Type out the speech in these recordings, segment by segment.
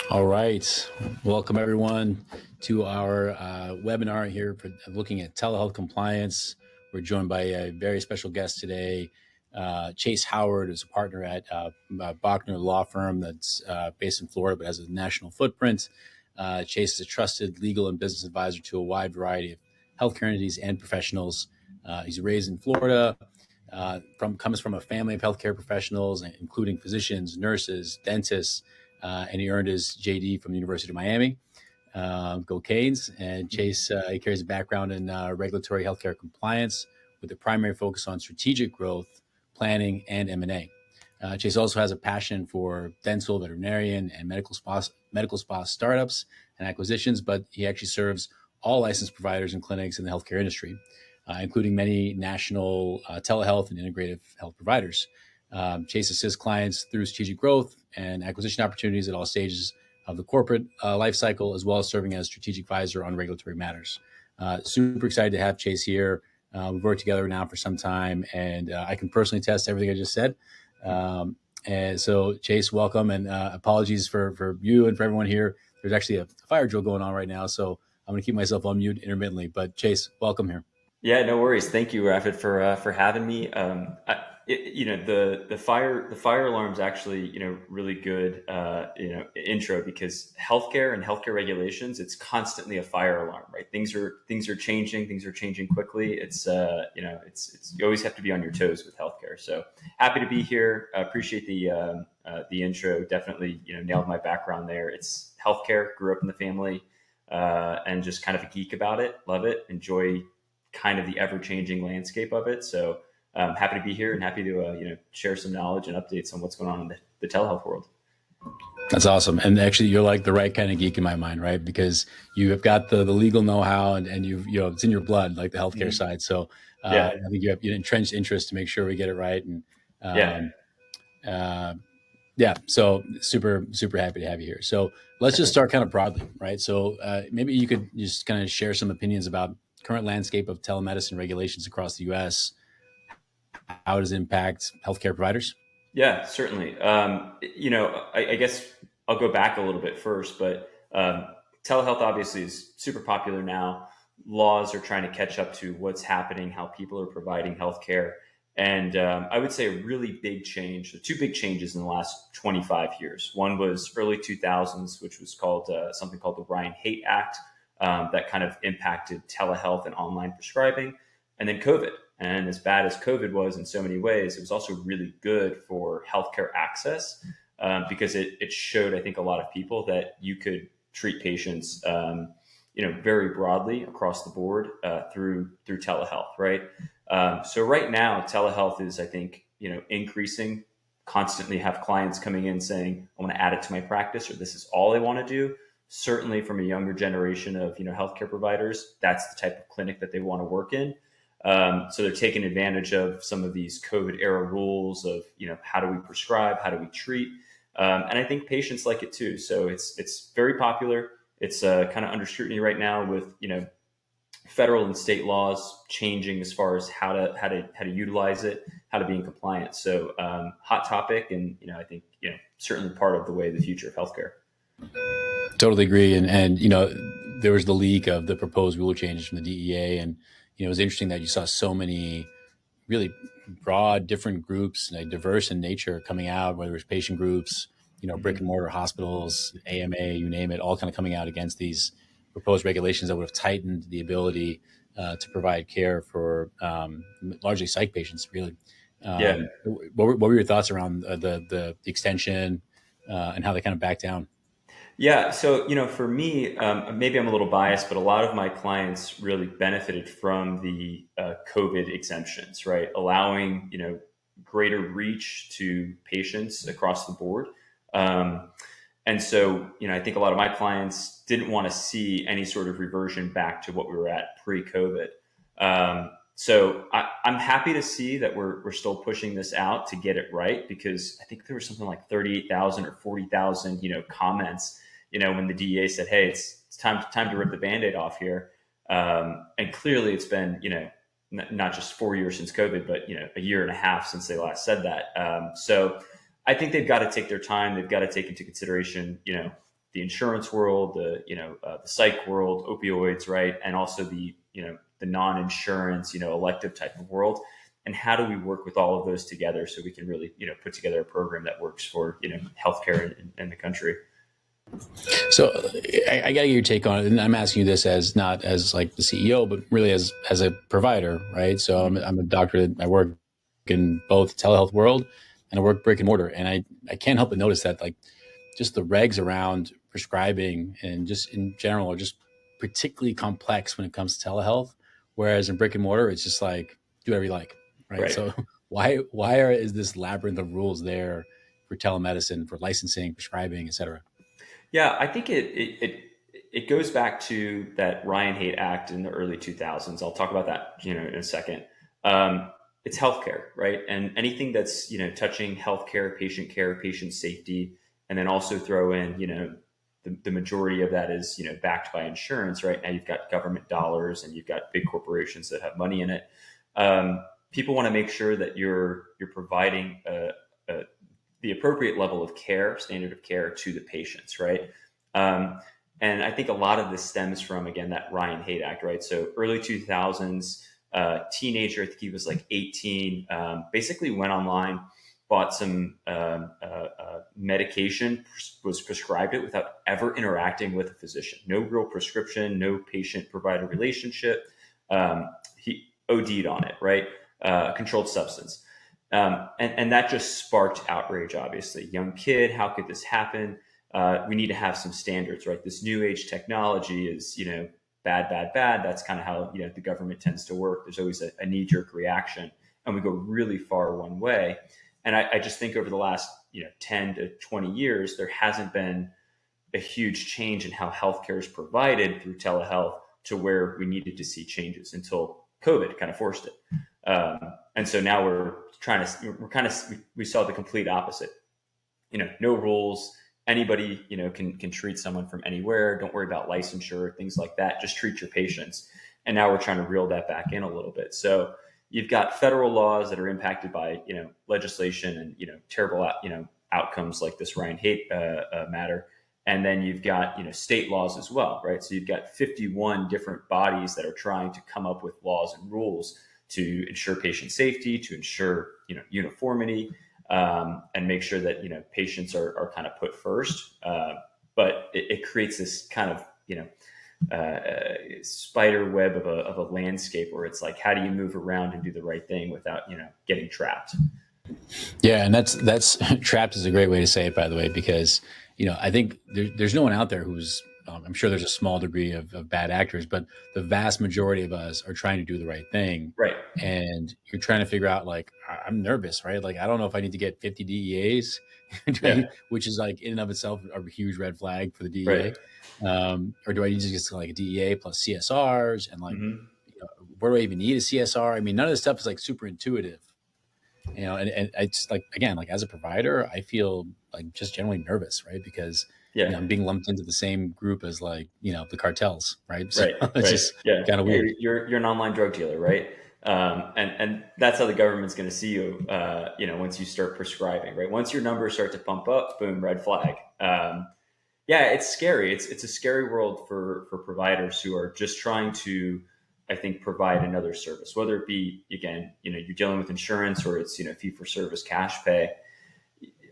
All right. Welcome, everyone, to our webinar here for looking at telehealth compliance. We're joined by a very special guest today. Chase Howard is a partner at Bochner law firm that's based in Florida but has a national footprint. Chase is a trusted legal and business advisor to a wide variety of healthcare entities and professionals. He's raised in Florida, comes from a family of healthcare professionals, including physicians, nurses, dentists, and he earned his JD from the University of Miami. Go Canes. And Chase, he carries a background in regulatory healthcare compliance with a primary focus on strategic growth, planning, and M&A. Chase also has a passion for dental, veterinarian, and medical spa startups and acquisitions, but he actually serves all licensed providers and clinics in the healthcare industry, including many national telehealth and integrative health providers. Chase assists clients through strategic growth and acquisition opportunities at all stages of the corporate life cycle, as well as serving as strategic advisor on regulatory matters. Super excited to have Chase here. We've worked together now for some time, and I can personally attest to everything I just said. And so, Chase, welcome, and apologies for you and for everyone here. There's actually a fire drill going on right now, so I'm going to keep myself on mute intermittently. But Chase, welcome here. Yeah, no worries. Thank you, Rafid, for having me. The fire alarm is actually really good intro, because healthcare and healthcare regulations, it's constantly a fire alarm, right? Things are changing quickly. It's you always have to be on your toes with healthcare. So happy to be here. Appreciate the intro. Definitely nailed my background there. It's healthcare. Grew up in the family, and just kind of a geek about it. Love it. Enjoy kind of the ever-changing landscape of it. So happy to be here and happy to share some knowledge and updates on what's going on in the telehealth world. That's awesome. And actually, you're like the right kind of geek in my mind, right? Because you have got the legal know-how and it's in your blood, like the healthcare side. So Yeah. I think you have entrenched interest to make sure we get it right. And so super, super happy to have you here. So let's just start kind of broadly, right? So maybe you could just kind of share some opinions about current landscape of telemedicine regulations across the U.S. How does it impact healthcare providers? Yeah, certainly. I guess I'll go back a little bit first, but telehealth obviously is super popular now. Laws are trying to catch up to what's happening, how people are providing healthcare. And I would say a really big change, the two big changes in the last 25 years. One was early 2000s, which was called something called the Ryan-Haight Act, that kind of impacted telehealth and online prescribing. And then COVID. And as bad as COVID was in so many ways, it was also really good for healthcare access, because it showed, I think, a lot of people that you could treat patients, very broadly across the board through telehealth, right? So right now, telehealth is, I think, increasing. Constantly have clients coming in saying, "I want to add it to my practice," or "This is all I want to do." Certainly, from a younger generation of healthcare providers, that's the type of clinic that they want to work in. So they're taking advantage of some of these COVID era rules of, how do we prescribe? How do we treat? And I think patients like it too. So it's very popular. It's kind of under scrutiny right now with, federal and state laws changing as far as how to utilize it, how to be in compliance. So hot topic. And, I think, certainly part of the way the future of healthcare. Totally agree. And there was the leak of the proposed rule changes from the DEA. And, it was interesting that you saw so many really broad, different groups, diverse in nature coming out, whether it's patient groups, brick and mortar hospitals, AMA, you name it, all kind of coming out against these proposed regulations that would have tightened the ability to provide care for largely psych patients, really. What were your thoughts around the extension and how they kind of backed down? Yeah. So, for me, maybe I'm a little biased, but a lot of my clients really benefited from the COVID exemptions, right? Allowing, greater reach to patients across the board. And so, I think a lot of my clients didn't want to see any sort of reversion back to what we were at pre-COVID. So I'm happy to see that we're still pushing this out to get it right, because I think there was something like 38,000 or 40,000, comments, when the DEA said, "Hey, it's time to rip the Band-Aid off here." And clearly it's been, not just 4 years since COVID, but, a year and a half since they last said that. So I think they've got to take their time. They've got to take into consideration, the insurance world, the psych world, opioids, right, and also the the non-insurance, elective type of world. And how do we work with all of those together so we can really put together a program that works for healthcare in the country? So I got to get your take on it, and I'm asking you this as not as like the CEO, but really as a provider, right? So I'm a doctor. I work in both telehealth world and I work brick and mortar, and I can't help but notice that like just the regs around prescribing and just in general are just particularly complex when it comes to telehealth. Whereas in brick and mortar, it's just like do whatever you like, right? Right. So is this labyrinth of rules there for telemedicine, for licensing, prescribing, et cetera? Yeah, I think it goes back to that Ryan Haight Act in the early 2000s. I'll talk about that in a second. It's healthcare, right? And anything that's touching healthcare, patient safety, and then also throw in the majority of that is backed by insurance. Right now, you've got government dollars and you've got big corporations that have money in it. People want to make sure that you're providing the appropriate level of care, standard of care to the patients, right? And I think a lot of this stems from, again, that Ryan Haight Act, right? So early 2000s, teenager, I think he was like 18, basically went online, bought some medication, was prescribed it without ever interacting with a physician. No real prescription, no patient-provider relationship. He OD'd on it, right? Controlled substance. And that just sparked outrage, obviously. Young kid, how could this happen? We need to have some standards, right? This new age technology is, bad, bad, bad. That's kind of how, the government tends to work. There's always a knee-jerk reaction, and we go really far one way. And I just think over the last, 10 to 20 years, there hasn't been a huge change in how healthcare is provided through telehealth to where we needed to see changes until COVID kind of forced it. And so now we saw the complete opposite. No rules. Anybody, can treat someone from anywhere. Don't worry about licensure, things like that. Just treat your patients. And now we're trying to reel that back in a little bit. So you've got federal laws that are impacted by, legislation and, terrible, outcomes like this Ryan Haight matter. And then you've got, state laws as well, right? So you've got 51 different bodies that are trying to come up with laws and rules to ensure patient safety, to ensure, uniformity, and make sure that, patients are kind of put first. But it creates this kind of, spider web of a landscape where it's like, how do you move around and do the right thing without, getting trapped? Yeah, and that's trapped is a great way to say it, by the way, because I think there's no one out there who's I'm sure there's a small degree of bad actors, but the vast majority of us are trying to do the right thing. Right. And you're trying to figure out like I'm nervous, right? Like I don't know if I need to get 50 DEAs, Yeah. which is like in and of itself a huge red flag for the DEA, Right. or do I need to just like a DEA plus CSRs and like Mm-hmm. where do I even need a CSR? I mean, none of this stuff is like super intuitive. And it's like again, like as a provider, I feel like just generally nervous, right? Because Yeah. I'm being lumped into the same group as like the cartels, right? So Right. it's Right. just Yeah. kind of Yeah. weird. You're an online drug dealer, right? And that's how the government's going to see you. Once you start prescribing, right? Once your numbers start to pump up, boom, red flag. Yeah, it's scary. It's a scary world for providers who are just trying to, I think, provide another service, whether it be again, you're dealing with insurance or it's fee for service, cash pay.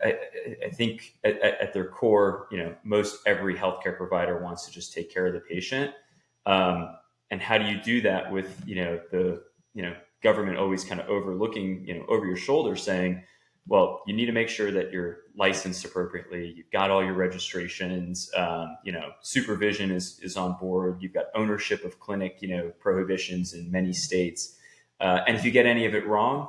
I think at their core, most every healthcare provider wants to just take care of the patient. And how do you do that with the government always kind of overlooking over your shoulder, saying, well, you need to make sure that you're licensed appropriately. You've got all your registrations. Supervision is on board. You've got ownership of clinic, prohibitions in many states. And if you get any of it wrong,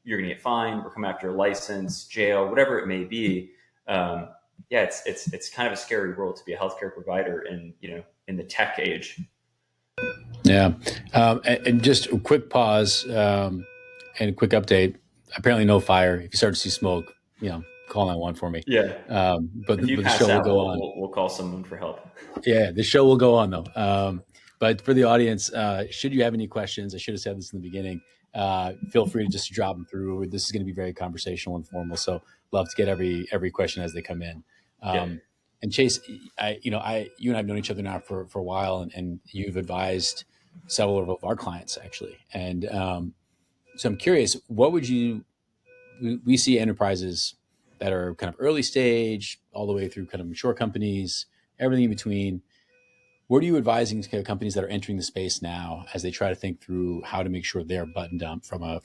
you're going to get fined or come after a license, jail, whatever it may be. Yeah, it's kind of a scary world to be a healthcare provider in the tech age. Yeah. And just a quick pause and a quick update. Apparently, no fire. If you start to see smoke, call 911 for me. Yeah. But If you the pass show will out, go on. we'll call someone for help. Yeah, the show will go on though. But for the audience, should you have any questions, I should have said this in the beginning. Feel free to just drop them through. This is going to be very conversational, informal. So love to get every question as they come in. Yeah. And Chase, you and I have known each other now for a while, and you've advised several of our clients actually. And so I'm curious, what would you? We see enterprises that are kind of early stage, all the way through kind of mature companies, everything in between. What are you advising kind of companies that are entering the space now as they try to think through how to make sure they're buttoned up from a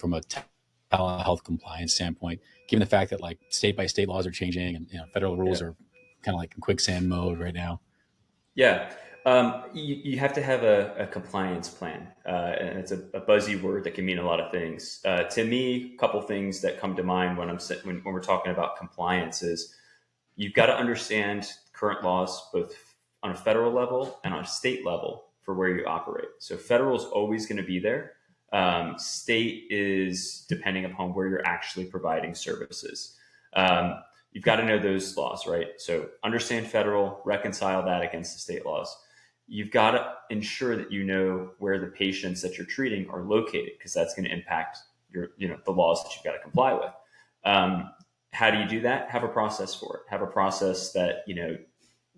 telehealth compliance standpoint, given the fact that like state by state laws are changing and federal rules Yeah. are kind of like in quicksand mode right now? Yeah. You have to have a compliance plan. And it's a buzzy word that can mean a lot of things. To me, a couple things that come to mind when we're talking about compliance is you've got to understand current laws, both on a federal level and on a state level for where you operate. So federal is always going to be there. State is depending upon where you're actually providing services. You've got to know those laws, right? So understand federal, reconcile that against the state laws. You've got to ensure that you know where the patients that you're treating are located, because that's going to impact the laws that you've got to comply with. How do you do that? Have a process for it. Have a process that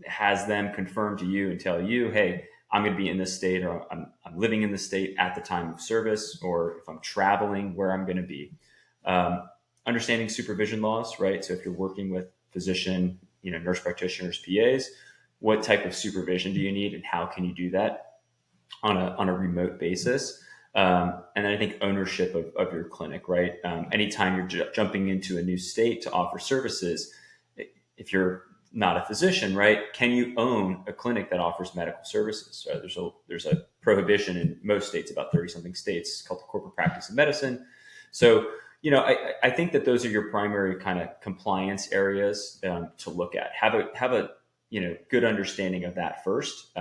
has them confirm to you and tell you, hey, I'm going to be in this state, or I'm living in this state at the time of service, or if I'm traveling, where I'm going to be. Understanding supervision laws, right? So if you're working with physician, nurse practitioners, PAs, what type of supervision do you need, and how can you do that on a remote basis? And then I think ownership of your clinic, right? Anytime you're jumping into a new state to offer services, if you're not a physician, right, can you own a clinic that offers medical services? So there's a prohibition in most states, about 30 something states, called the corporate practice of medicine. So I think that those are your primary kind of compliance areas to look at. Have a good understanding of that first.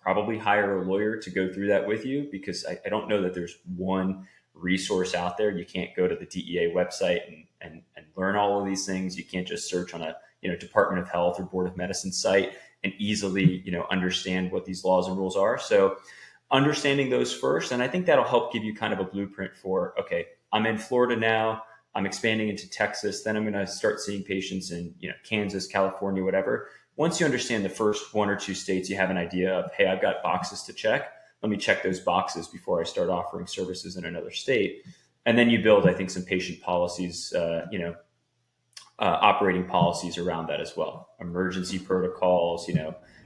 Probably hire a lawyer to go through that with you, because I don't know that there's one resource out there. You can't go to the DEA website and learn all of these things. You can't just search on a Department of Health or Board of Medicine site and easily understand what these laws and rules are. So understanding those first, and I think that'll help give you kind of a blueprint for, okay, I'm in Florida now, I'm expanding into Texas, then I'm going to start seeing patients in Kansas, California, whatever. Once you understand the first one or two states, you have an idea of, hey, I've got boxes to check. Let me check those boxes before I start offering services in another state. And then you build, I think, some patient policies, operating policies around that as well. Emergency protocols,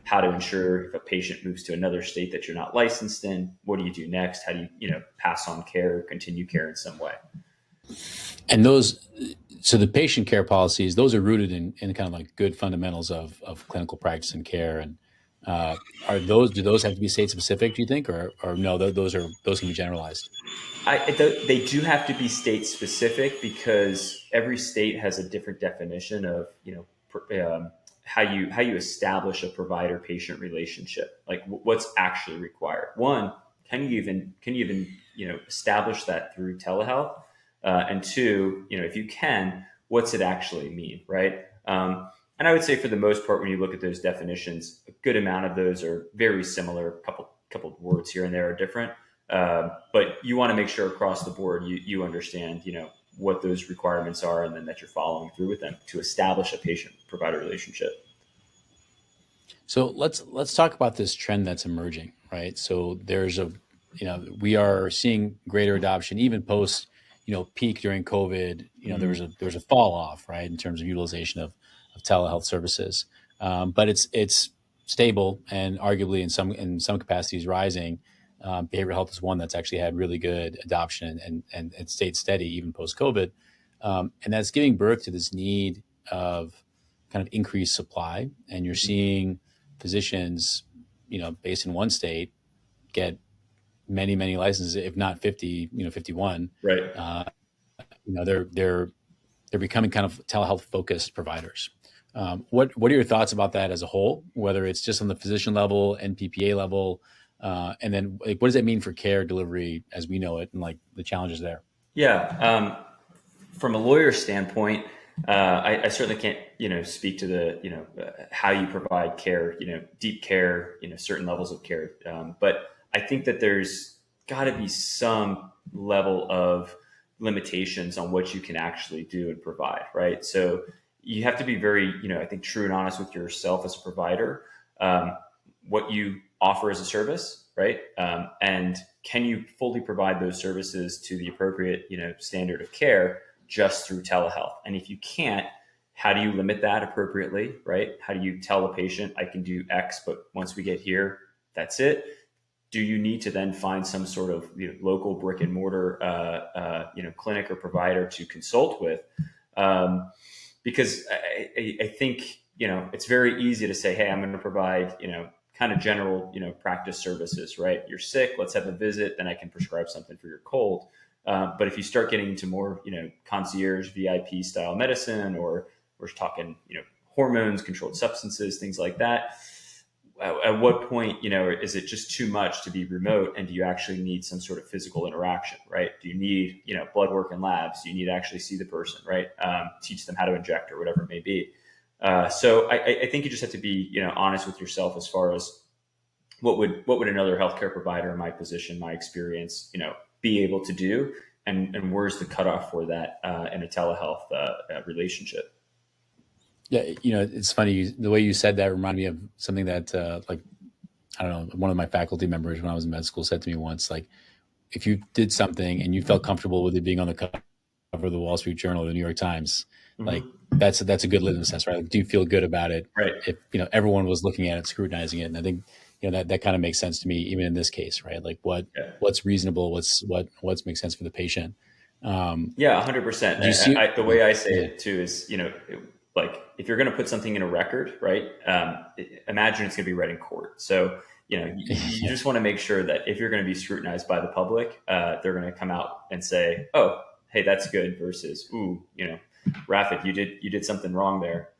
how to ensure if a patient moves to another state that you're not licensed in, what do you do next? How do you, pass on care, continue care in some way? And so the patient care policies, those are rooted in kind of like good fundamentals of clinical practice and care. And do those have to be state specific, do you think, or no, those can be generalized? They do have to be state specific, because every state has a different definition of how you establish a provider patient relationship. Like what's actually required. One, can you even establish that through telehealth? And two, if you can, what's it actually mean, right? And I would say for the most part, when you look at those definitions, a good amount of those are very similar. A couple of words here and there are different. But you want to make sure across the board you understand, what those requirements are, and then that you're following through with them to establish a patient-provider relationship. So let's talk about this trend that's emerging, right? So we are seeing greater adoption even post, peak during COVID. There was a fall off, right, in terms of utilization of telehealth services. But it's stable and arguably in some capacities rising. Behavioral health is one that's actually had really good adoption and it stayed steady even post COVID. And that's giving birth to this need of kind of increased supply. And you're seeing physicians, based in one state, get many, many licenses, if not 50, 51. Right. They're becoming kind of telehealth focused providers. What are your thoughts about that as a whole, whether it's just on the physician level, NPPA level, and then what does that mean for care delivery as we know it, and like the challenges there? Yeah. From a lawyer standpoint, I certainly can't, speak to the, how you provide care, deep care, certain levels of care. But I think that there's got to be some level of limitations on what you can actually do and provide, right? So, you have to be very, I think, true and honest with yourself as a provider, what you offer as a service, right? And can you fully provide those services to the appropriate, standard of care just through telehealth? And if you can't, how do you limit that appropriately, right? How do you tell a patient, I can do X, but once we get here, that's it? Do you need to then find some sort of local brick and mortar clinic or provider to consult with? Because I think it's very easy to say, hey, I'm going to provide kind of general practice services, right? You're sick, let's have a visit, then I can prescribe something for your cold. But if you start getting into more concierge VIP style medicine, or we're talking hormones, controlled substances, things like that, at what point, is it just too much to be remote, and do you actually need some sort of physical interaction, right? Do you need, blood work and labs? Do you need to actually see the person, right? Teach them how to inject or whatever it may be. So I think you just have to be, honest with yourself as far as what would another healthcare provider in my position, my experience, be able to do, and where's the cutoff for that in a telehealth relationship. Yeah, it's funny, the way you said that reminded me of something that, I don't know, one of my faculty members when I was in med school said to me once, like, if you did something and you felt comfortable with it being on the cover of the Wall Street Journal or the New York Times, like that's a good litmus test, right? Like, do you feel good about it? Right. If everyone was looking at it, scrutinizing it, and I think that kind of makes sense to me, even in this case, right? Like, what's reasonable, what makes sense for the patient. Yeah, 100%. Do you see The way I say it too is, like, if you're going to put something in a record, right? Imagine it's going to be read in court. So, you just want to make sure that if you're going to be scrutinized by the public, they're going to come out and say, oh, hey, that's good, versus, ooh, Rafid, you did something wrong there,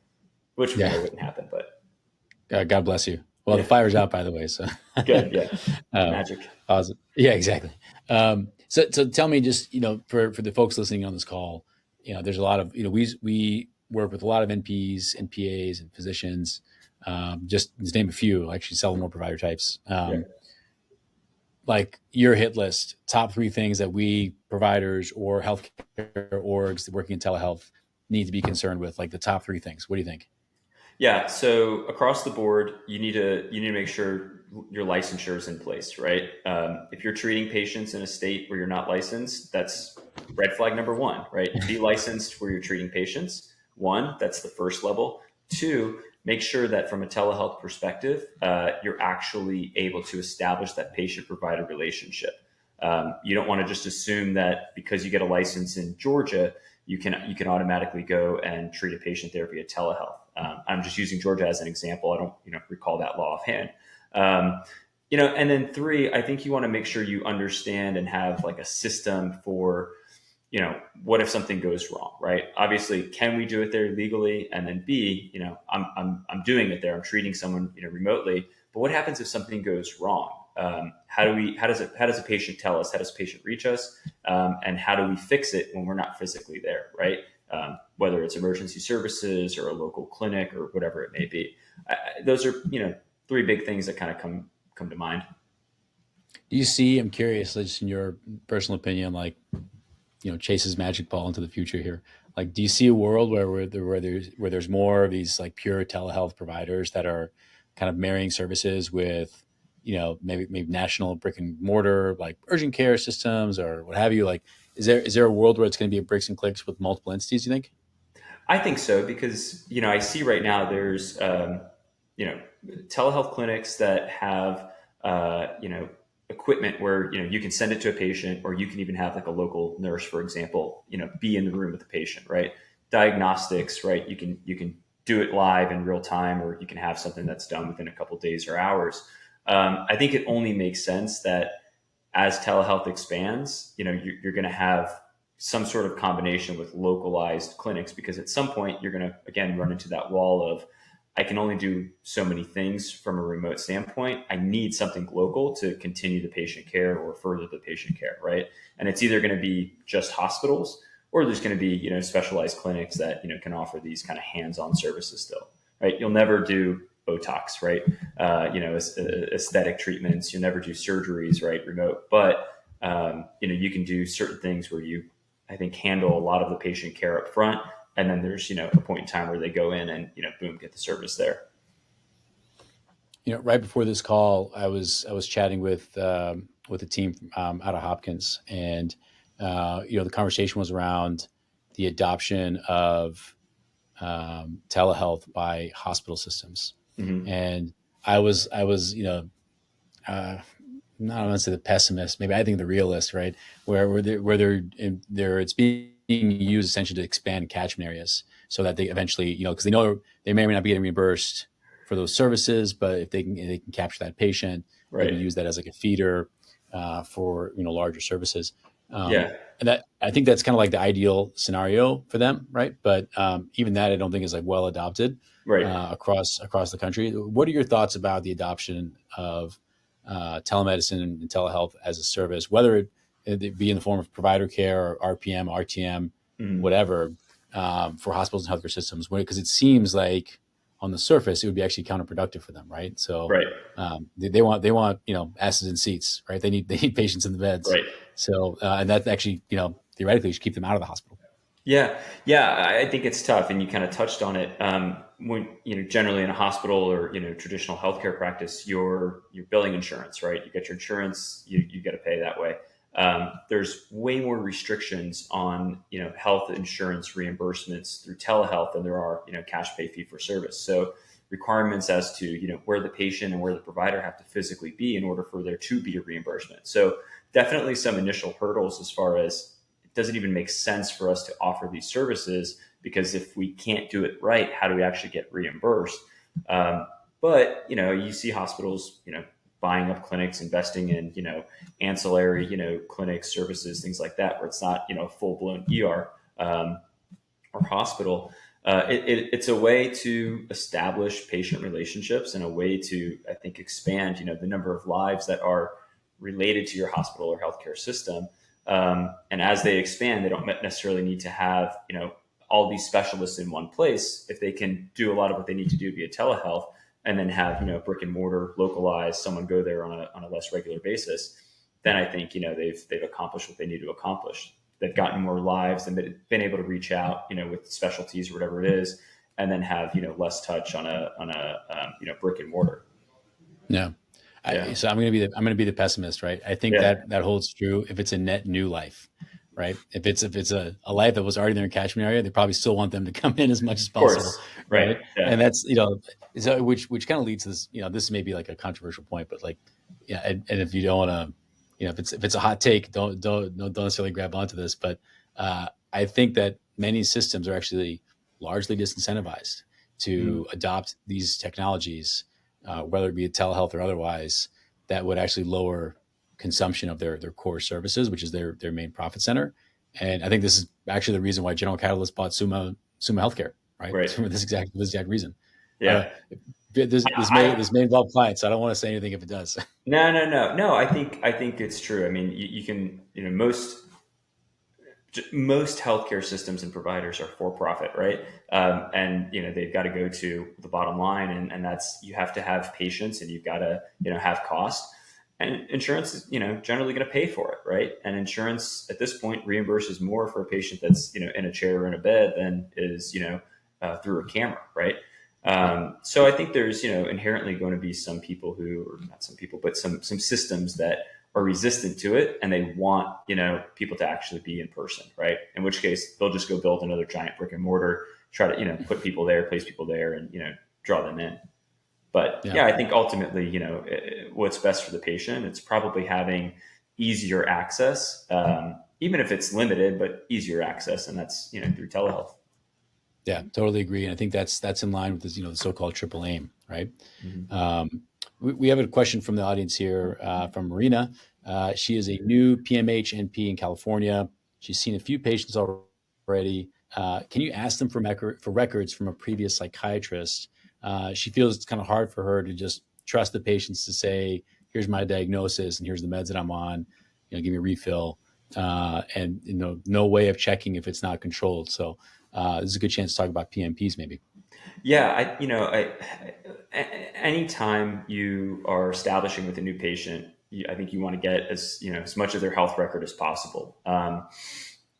which really wouldn't happen, but God bless you. Well, the fire's out, by the way. So good. Yeah. Magic. Awesome. Yeah, exactly. So tell me, just, for the folks listening on this call, there's a lot of, we work with a lot of NPs, NPAs, and physicians, just to name a few, actually several more provider types. Like, your hit list, top 3 things that we providers or healthcare orgs working in telehealth need to be concerned with, like the top 3 things. What do you think? Yeah. So across the board, you need to make sure your licensure is in place, right? If you're treating patients in a state where you're not licensed, that's red flag number 1, right? Be licensed where you're treating patients. 1, that's the first level. 2, make sure that from a telehealth perspective, you're actually able to establish that patient-provider relationship. You don't want to just assume that because you get a license in Georgia, you can automatically go and treat a patient there via telehealth. I'm just using Georgia as an example. I don't recall that law offhand. And then 3, I think you want to make sure you understand and have like a system for, what if something goes wrong, right? Obviously, can we do it there legally? And then B, I'm doing it there. I'm treating someone, remotely. But what happens if something goes wrong? How does a patient tell us? How does a patient reach us? And how do we fix it when we're not physically there, right? Whether it's emergency services or a local clinic or whatever it may be. Those are, 3 big things that kind of come to mind. Do you see, I'm curious, just in your personal opinion, like, Chase's magic ball into the future here. Like, do you see a world where there's more of these like pure telehealth providers that are kind of marrying services with, maybe national brick and mortar, like urgent care systems or what have you? Like, is there a world where it's going to be a bricks and clicks with multiple entities, you think? I think so, because, I see right now there's, telehealth clinics that have, equipment where, you can send it to a patient, or you can even have like a local nurse, for example, be in the room with the patient, right? Diagnostics, right? You can do it live in real time, or you can have something that's done within a couple of days or hours. I think it only makes sense that as telehealth expands, you're going to have some sort of combination with localized clinics, because at some point you're going to, again, run into that wall of, I can only do so many things from a remote standpoint. I need something local to continue the patient care or further the patient care, right? And it's either going to be just hospitals, or there's going to be, specialized clinics that, can offer these kind of hands-on services still, right? You'll never do Botox, right? Aesthetic treatments. You'll never do surgeries, right? Remote, but, you can do certain things where you, I think, handle a lot of the patient care up front, and then there's, a point in time where they go in and, boom, get the service there. Right before this call, I was chatting with a team out of Hopkins, and the conversation was around the adoption of telehealth by hospital systems, Mm-hmm. and I was not want to say the pessimist, maybe I think the realist, right? Where it's being used essentially to expand catchment areas so that they eventually, because they know they may or may not be getting reimbursed for those services, but if they can capture that patient, maybe Right. use that as like a feeder for larger services. Yeah. And that I think that's kind of like the ideal scenario for them, right? But even that I don't think is like well adopted Right. across the country. What are your thoughts about the adoption of telemedicine and telehealth as a service, whether it be in the form of provider care or RPM, RTM, Mm-hmm. whatever, for hospitals and healthcare systems? Because it seems like on the surface it would be actually counterproductive for them, right? So Right. they want asses in seats, right? They need patients in the beds. Right. So and that actually theoretically should keep them out of the hospital. Yeah, yeah, I think it's tough, and you kind of touched on it. When generally in a hospital or traditional healthcare practice, you're billing insurance, right? You get your insurance, you got to pay that way. There's way more restrictions on health insurance reimbursements through telehealth than there are cash pay fee for service. So requirements as to where the patient and where the provider have to physically be in order for there to be a reimbursement. So definitely some initial hurdles as far as does it even make sense for us to offer these services? Because if we can't do it right, how do we actually get reimbursed? But you see hospitals, buying up clinics, investing in ancillary, clinics, services, things like that, where it's not full blown ER or hospital. It's a way to establish patient relationships and a way to, I think, expand the number of lives that are related to your hospital or healthcare system. And as they expand, they don't necessarily need to have, all these specialists in one place. If they can do a lot of what they need to do via telehealth and then have, brick and mortar localized, someone go there on a less regular basis, then I think, they've accomplished what they need to accomplish. They've gotten more lives and been able to reach out, with specialties or whatever it is, and then have, less touch on a brick and mortar. Yeah. Yeah. So I'm gonna be the pessimist, right? I think Yeah. that holds true if it's a net new life, right? If it's a life that was already in their catchment area, they probably still want them to come in as much as Of possible, course. Right. right? Yeah. And that's so which kind of leads to this. This may be like a controversial point, but like yeah, and if you don't want to, if it's a hot take, don't necessarily grab onto this, but I think that many systems are actually largely disincentivized Mm. to adopt these technologies, whether it be telehealth or otherwise, that would actually lower consumption of their core services, which is their main profit center. And I think this is actually the reason why General Catalyst bought Summa Healthcare, right? Right. For this exact reason. Yeah. This may involve clients. So I don't want to say anything if it does. No, no, no, no. I think it's true. I mean, you can, most healthcare systems and providers are for profit, right? And they've got to go to the bottom line, and that's you have to have patients, and you've got to have cost, and insurance is generally going to pay for it, right? And insurance at this point reimburses more for a patient that's in a chair or in a bed than is through a camera, right? So I think there's inherently going to be some people who, or not some people, but some systems that are resistant to it, and they want people to actually be in person, right? In which case they'll just go build another giant brick and mortar, try to put people there, place people there, and draw them in. But Yeah. yeah, I think ultimately what's best for the patient, it's probably having easier access, even if it's limited, but easier access, and that's through telehealth. Yeah, totally agree. And I think that's in line with this, the so-called triple aim, right? Mm-hmm. We have a question from the audience here from Marina. She is a new PMH NP in California. She's seen a few patients already. Can you ask them for records from a previous psychiatrist? She feels it's kind of hard for her to just trust the patients to say, "Here's my diagnosis and here's the meds that I'm on. Give me a refill." And no way of checking if it's not controlled. So this is a good chance to talk about PMPs, maybe. Yeah, anytime you are establishing with a new patient, I think you want to get as much of their health record as possible.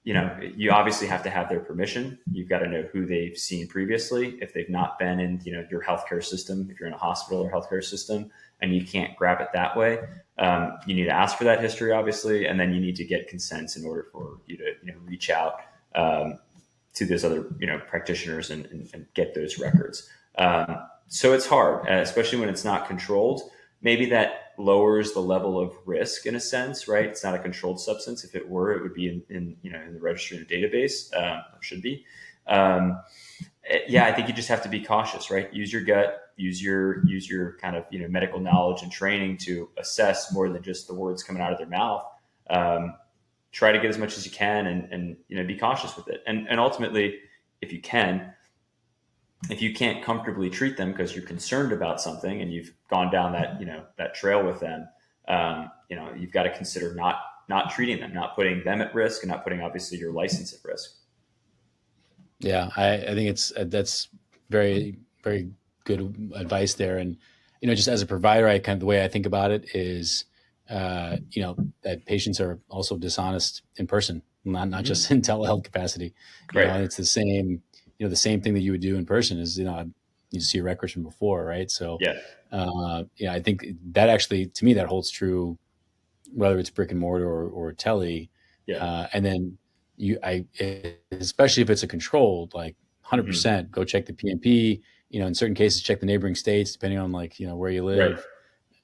you obviously have to have their permission. You've got to know who they've seen previously. If they've not been in, your healthcare system, if you're in a hospital or healthcare system and you can't grab it that way, you need to ask for that history, obviously, and then you need to get consents in order for you to, reach out to those other, practitioners and get those records. So it's hard, especially when it's not controlled. Maybe that lowers the level of risk in a sense, right? It's not a controlled substance. If it were, it would be in the registry in the database. Should be. Yeah, I think you just have to be cautious, right? Use your gut, use your kind of medical knowledge and training to assess more than just the words coming out of their mouth. Try to get as much as you can, and be cautious with it. And ultimately, if you can't comfortably treat them because you're concerned about something and you've gone down that trail with them, you've got to consider not treating them, not putting them at risk, and not putting obviously your license at risk. Yeah, I think that's very, very good advice there. And, just as a provider, the way I think about it is, that patients are also dishonest in person, not just in telehealth capacity. Right. It's the same, the same thing that you would do in person is, you see records from before, right? So, Yeah. I think that actually, to me, that holds true, whether it's brick and mortar or tele. Yeah. And then especially if it's a controlled, like 100%, go check the PMP. In certain cases, check the neighboring states, depending on where you Right.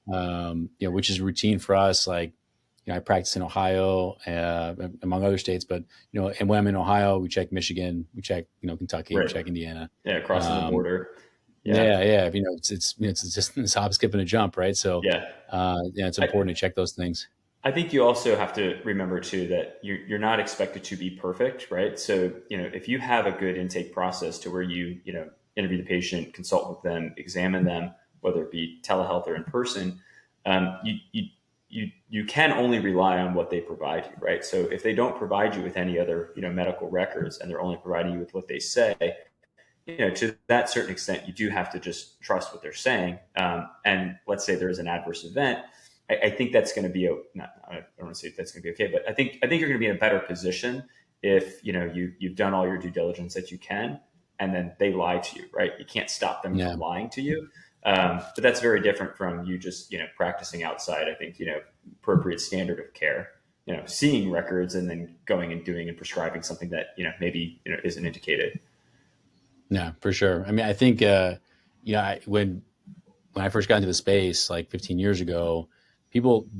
live. Which is routine for us. I practice in Ohio, among other states, but and when I'm in Ohio, we check Michigan, we check Kentucky, we Right. check Indiana. Yeah. Crossing the border. Yeah, it's just it's hop, skip, and a jump, right? So, Yeah. it's important to check those things. I think you also have to remember too that you're not expected to be perfect, right? So, if you have a good intake process to where you interview the patient, consult with them, examine them, whether it be telehealth or in person, you can only rely on what they provide you, right? So if they don't provide you with any other medical records and they're only providing you with what they say, to that certain extent, you do have to just trust what they're saying. And let's say there's an adverse event. I think that's going to be I don't want to say that's going to be okay, but I think you're going to be in a better position if you've done all your due diligence that you can, and then they lie to you, right? You can't stop them from lying to you. But that's very different from you just practicing outside. I think appropriate standard of care, seeing records and then going and doing and prescribing something that maybe isn't indicated. Yeah, for sure. I mean, I think when I first got into the space like 15 years ago,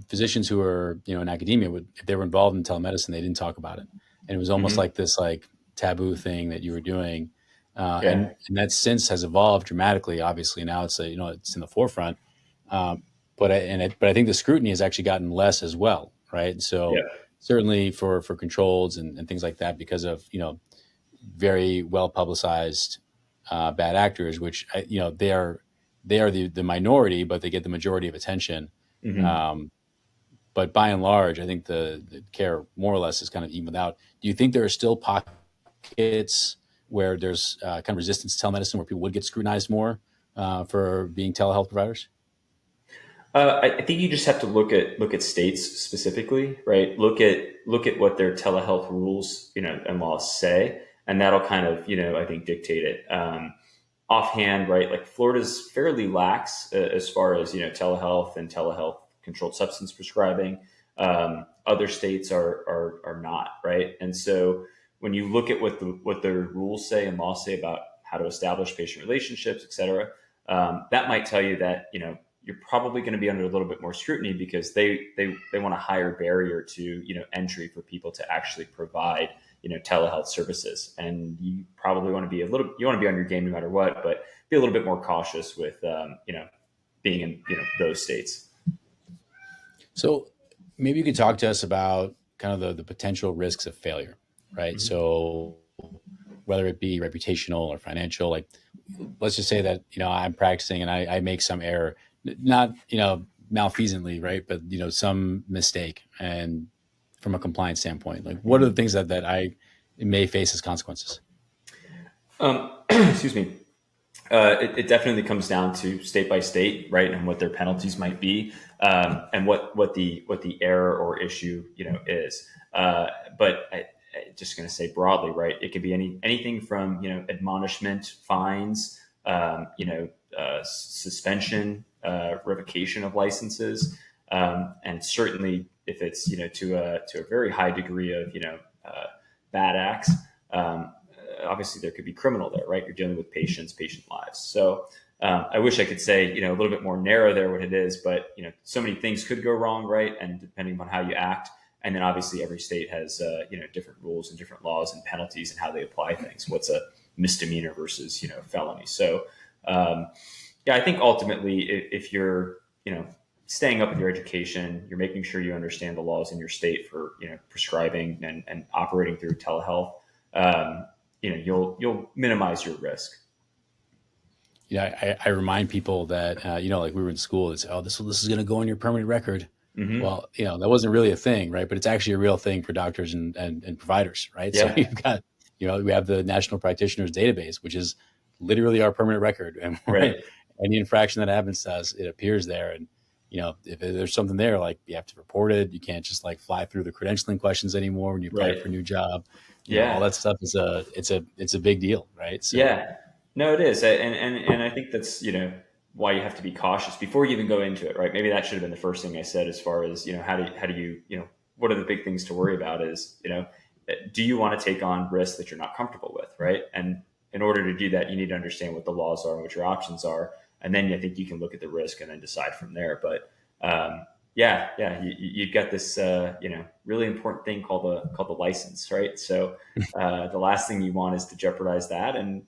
physicians who were in academia if they were involved in telemedicine, they didn't talk about it, and it was almost like this taboo thing that you were doing. And that since has evolved dramatically. Obviously, now it's it's in the forefront. But I think the scrutiny has actually gotten less as well, right? So certainly for controls and things like that, because of very well publicized bad actors, which they are the minority, but they get the majority of attention. But by and large, I think the care more or less is kind of evened out. Do you think there are still pockets where there's kind of resistance to telemedicine, where people would get scrutinized more for being telehealth providers? I think you just have to look at states specifically, right? Look at what their telehealth rules, and laws say, and that'll kind of, I think dictate it. Offhand, right? Like Florida's fairly lax as far as telehealth and telehealth controlled substance prescribing. Other states are not, right? And so when you look at what the rules say and laws say about how to establish patient relationships, et cetera, that might tell you that you're probably going to be under a little bit more scrutiny because they want a higher barrier to entry for people to actually provide telehealth services, and you probably want to be on your game no matter what, but be a little bit more cautious with being in those states. So maybe you could talk to us about kind of the potential risks of failure, right? So whether it be reputational or financial, like let's just say that I'm practicing and I make some error, not malfeasantly, right? But some mistake, and from a compliance standpoint, like what are the things that I may face as consequences? Excuse me. It definitely comes down to state by state, right, and what their penalties might be, and what the error or issue is. But just going to say broadly, right? It could be anything from, admonishment, fines, suspension, revocation of licenses, and certainly if it's, to a very high degree of, bad acts, obviously there could be criminal there, right? You're dealing with patient lives. So I wish I could say, a little bit more narrow there what it is, but, so many things could go wrong, right? And depending on how you act. And then obviously every state has, different rules and different laws and penalties and how they apply things. What's a misdemeanor versus, felony. So, I think ultimately if you're, staying up with your education, you're making sure you understand the laws in your state for, prescribing and operating through telehealth, you'll minimize your risk. I remind people that, like we were in school, it's, this is going to go on your permanent record. Mm-hmm. Well, that wasn't really a thing, right? But it's actually a real thing for doctors and providers, right? Yeah. So you've got, we have the National Practitioners Database, which is literally our permanent record. And Right. any infraction that happens to us, it appears there. And, if there's something there, like you have to report it. You can't just like fly through the credentialing questions anymore when you apply Right. for a new job. Yeah. All that stuff is it's a big deal, right? So, Yeah, no, it is. And I think that's, why you have to be cautious before you even go into it, right? Maybe that should have been the first thing I said as far as, how do you, what are the big things to worry about is, do you want to take on risks that you're not comfortable with, right? And in order to do that, you need to understand what the laws are and what your options are. And then I think you can look at the risk and then decide from there. But you've got this, really important thing called the license, right? So the last thing you want is to jeopardize that. And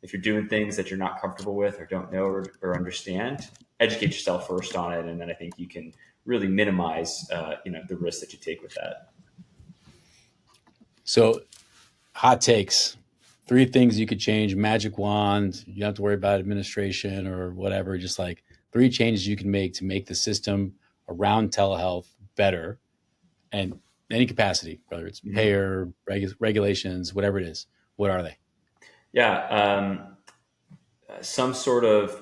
if you're doing things that you're not comfortable with or don't know or understand, educate yourself first on it. And then I think you can really minimize, the risk that you take with that. So hot takes, 3 things you could change, magic wand. You don't have to worry about administration or whatever. Just like 3 changes you can make to make the system around telehealth better and any capacity, whether it's payer, regulations, whatever it is. What are they? Yeah. Some sort of,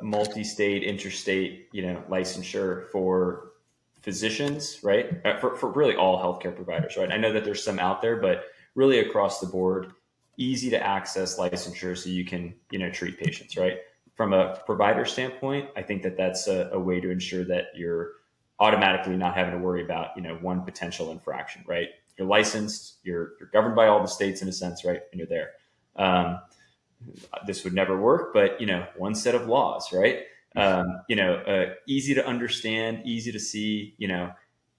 multi-state, interstate, licensure for physicians, right? For really all healthcare providers, right? I know that there's some out there, but really across the board, easy to access licensure so you can, treat patients, right? From a provider standpoint, I think that that's a way to ensure that you're automatically not having to worry about, one potential infraction, right? You're licensed, you're governed by all the states in a sense, right? And you're there. This would never work, but, one set of laws, right? Easy to understand, easy to see,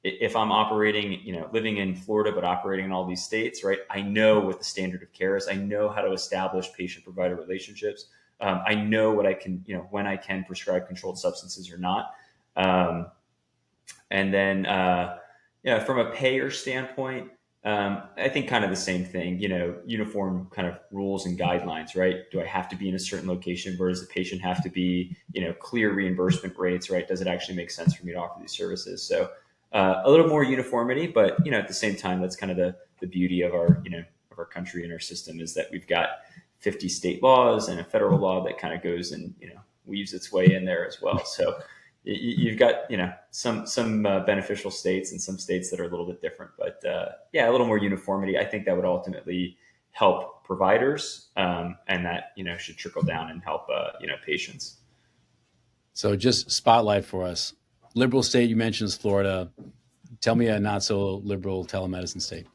if I'm operating, living in Florida, but operating in all these states, right? I know what the standard of care is. I know how to establish patient-provider relationships. I know what I can, when I can prescribe controlled substances or not. And then, from a payer standpoint, I think kind of the same thing, uniform kind of rules and guidelines, right? Do I have to be in a certain location? Where does the patient have to be, clear reimbursement rates, right? Does it actually make sense for me to offer these services? So a little more uniformity, but, at the same time, that's kind of the beauty of our, of our country and our system is that we've got 50 state laws and a federal law that kind of goes and, weaves its way in there as well. So you've got, some beneficial states and some states that are a little bit different, but a little more uniformity. I think that would ultimately help providers, and that, should trickle down and help, patients. So just spotlight for us. Liberal state you mentioned is Florida. Tell me a not so liberal telemedicine state.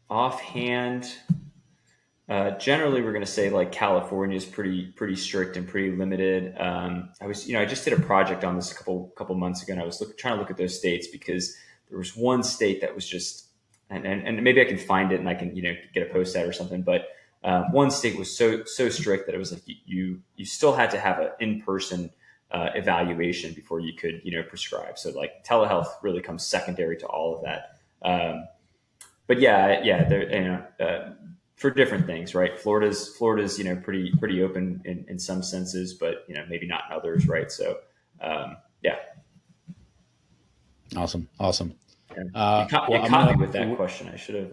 Offhand, generally we're going to say like California is pretty strict and pretty limited. I just did a project on this a couple months ago, and I was trying to look at those states because there was one state that was just, and maybe I can find it and I can, get a post ad or something, but one state was so strict that it was like you still had to have an in-person evaluation before you could, prescribe. So like telehealth really comes secondary to all of that. But there, for different things, right? Florida's, pretty open in some senses, but, maybe not in others. Right. So, Awesome. You caught me with that question. I should have,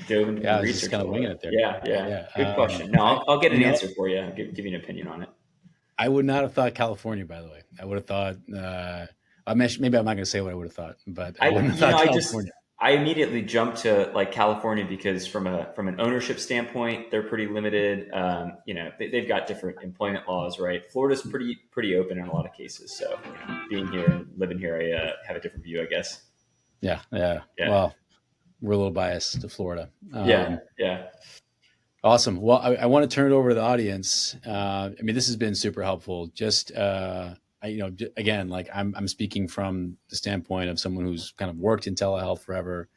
dove into the research. Just kind of winging it there. Yeah. Good question. No, I'll get an answer for you. I'll give you an opinion on it. I would not have thought California, by the way. I would have thought, maybe I'm not going to say what I would have thought, but I I, wouldn't have you know, thought I California. just, I immediately jumped to like California because from an ownership standpoint, they're pretty limited. They've got different employment laws, right? Florida's pretty open in a lot of cases. So, being here and living here, I have a different view, I guess. Yeah, yeah. Yeah, Well, we're a little biased to Florida. yeah, yeah. Awesome. Well, I want to turn it over to the audience. I mean, this has been super helpful. Just again, like I'm speaking from the standpoint of someone who's kind of worked in telehealth forever,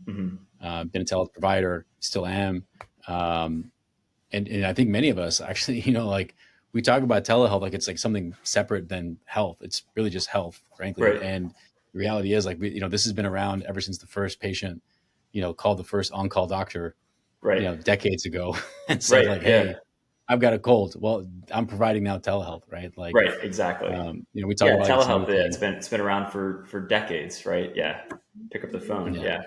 Hmm. been a telehealth provider, still am, um, and I think many of us actually, like we talk about telehealth like it's like something separate than health. It's really just health, frankly. Right, And the reality is, like this has been around ever since the first patient, called the first on-call doctor right, decades ago and said right. like, Yeah, "Hey, I've got a cold." Well, I'm providing now telehealth, right? Like, right. Exactly. we talk Yeah, about like this new telehealth. Yeah, thing. it's been around for decades, right? Yeah, pick up the phone. Yeah,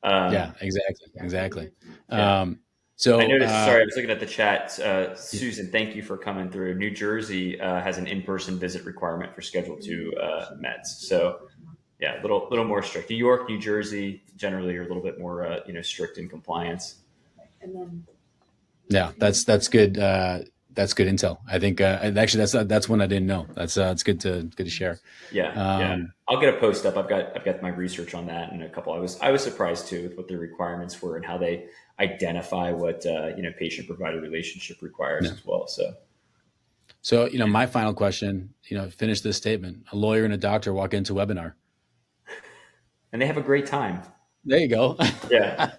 Yeah, yeah, um, exactly. yeah. Um, I so, noticed. Sorry, I was looking at the chat. yeah, Susan, thank you for coming through. New Jersey has an in-person visit requirement for Schedule 2 meds. So yeah, little more strict. New York, New Jersey, generally are a little bit more strict in compliance. yeah, that's good. That's good intel. I think and actually that's one I didn't know. It's good to share. Yeah, yeah. Um, I'll get a post up. I've got my research on that and a couple. I was surprised too with what the requirements were and how they identify what patient provider relationship requires yeah. as well. So So my final question. Finish this statement. A lawyer and a doctor walk into a webinar. and they have a great time. There you go. Yeah,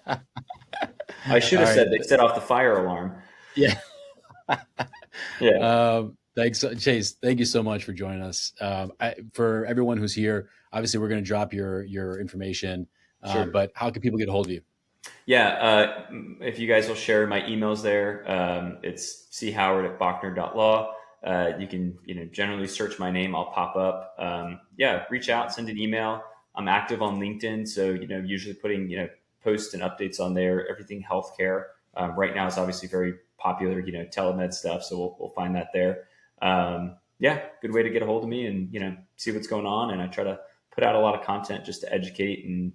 I should All have right. said they set off the fire alarm. Yeah. Yeah, Thanks, Chase. Thank you so much for joining us. For everyone who's here, obviously we're going to drop your information. sure. But how can people get a hold of you? Yeah, if you guys will share my emails there, it's choward@bochner.law. You can generally search my name, I'll pop up. Yeah, reach out, send an email. I'm active on LinkedIn, so usually putting posts and updates on there. Everything healthcare right now is obviously very popular. Telemed stuff, so we'll find that there. Yeah, good way to get a hold of me and see what's going on. And I try to put out a lot of content just to educate and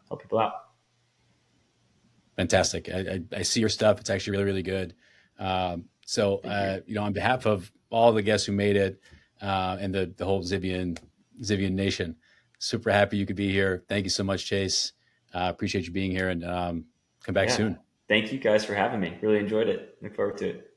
help people out. Fantastic. I see your stuff. It's actually really, really good. So, Thank you. on behalf of all the guests who made it and the whole Zivian Nation, super happy you could be here. Thank you so much, Chase. Appreciate you being here and come back Yeah. soon. Thank you guys for having me. Really enjoyed it. Look forward to it.